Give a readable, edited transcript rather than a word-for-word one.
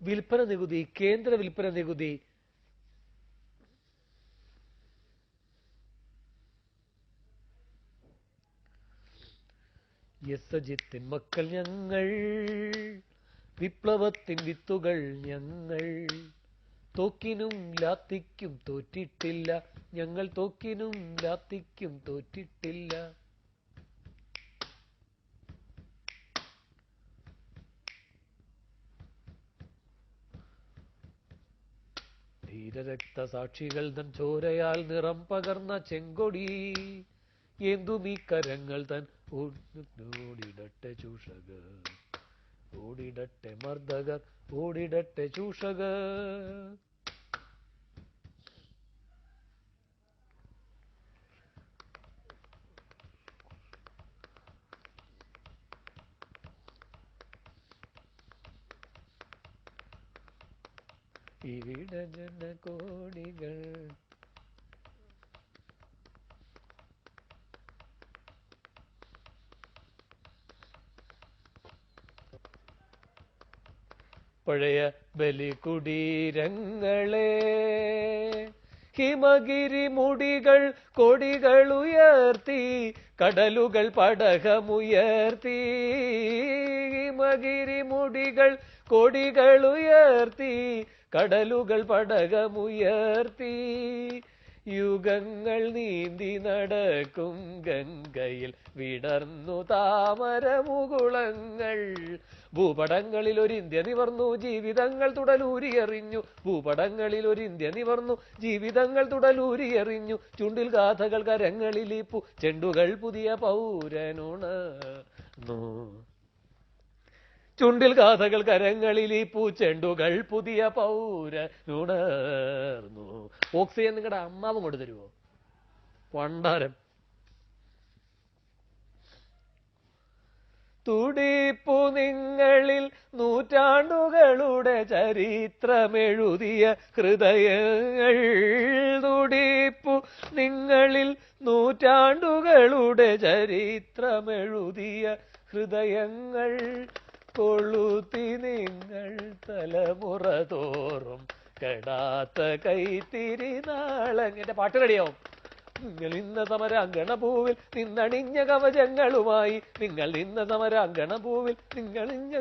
വിൽപ്പന നികുതി, കേന്ദ്ര വിൽപ്പന നികുതി, യസജിത്തിൻ മക്കൾ ഞങ്ങൾ, വിപ്ലവത്തിൻ വിത്തുകൾ ഞങ്ങൾ, തോക്കിനും ലാത്തിക്കും തോറ്റിട്ടില്ല, ഞങ്ങൾ തോക്കിനും ലാത്തിക്കും തോറ്റിട്ടില്ല. ധീരരക്തസാക്ഷികൾ തൻ ചോരയാൽ നിറം പകർന്ന ചെങ്കൊടി ഏന്തുമീ കരങ്ങൾ തൻ ഓടിടട്ടെ ചൂഷകർ, ഓടിടട്ടെ മർദ്ദകർ, ഓടിടട്ടെ ചൂഷകർ. ഇവിടെ ജനകോടികൾ പഴയ ബലികുടീരങ്ങളെ, ഹിമഗിരി മുടികൾ കൊടികൾ ഉയർത്തി, കടലുകൾ പടകമുയർത്തി. ഹിമഗിരി മുടികൾ കൊടികൾ ഉയർത്തി, കടലുകൾ പടകമുയർത്തി. യുഗങ്ങൾ നീന്തി നടക്കും ഗംഗയിൽ വിടർന്നു താമരമുകുളങ്ങൾ. ഭൂപടങ്ങളിൽ ഒരു ഇന്ത്യ നിവർന്നു, ജീവിതങ്ങൾ തുടലൂരിയെറിഞ്ഞു. ഭൂപടങ്ങളിൽ ഒരു ഇന്ത്യ നിവർന്നു, ജീവിതങ്ങൾ തുടലൂരിയെറിഞ്ഞു. ചുണ്ടിൽ ഗാഥകൾ കരങ്ങളിലിപ്പു, ചെണ്ടുകൾ പുതിയ പൗരനുണർന്നു. ചുണ്ടിൽ ഗാഥകൾ കരങ്ങളിലിപ്പു, ചെണ്ടുകൾ പുതിയ പൗരനുണർന്നു. ഓക്സിജൻ നിങ്ങളുടെ അമ്മാവും കൊണ്ട് തരുമോ? പണ്ടാരം. തുടിപ്പു നിങ്ങളിൽ നൂറ്റാണ്ടുകളുടെ ചരിത്രമെഴുതിയ ഹൃദയങ്ങൾ. തുടിപ്പു നിങ്ങളിൽ നൂറ്റാണ്ടുകളുടെ ചരിത്രമെഴുതിയ ഹൃദയങ്ങൾ. കൊളുത്തി നിങ്ങൾ തലമുറ തോറും കെടാത്ത കൈത്തിരി നാളങ്ങ. എന്റെ പാട്ട് റെഡിയാവും. നിങ്ങൾ നിന്ന സമരാങ്കണഭൂവിൽ നിന്നണിഞ്ഞ കവചങ്ങളുമായി, നിങ്ങൾ നിന്ന സമരാങ്കണഭൂവിൽ നിങ്ങളിഞ്ഞ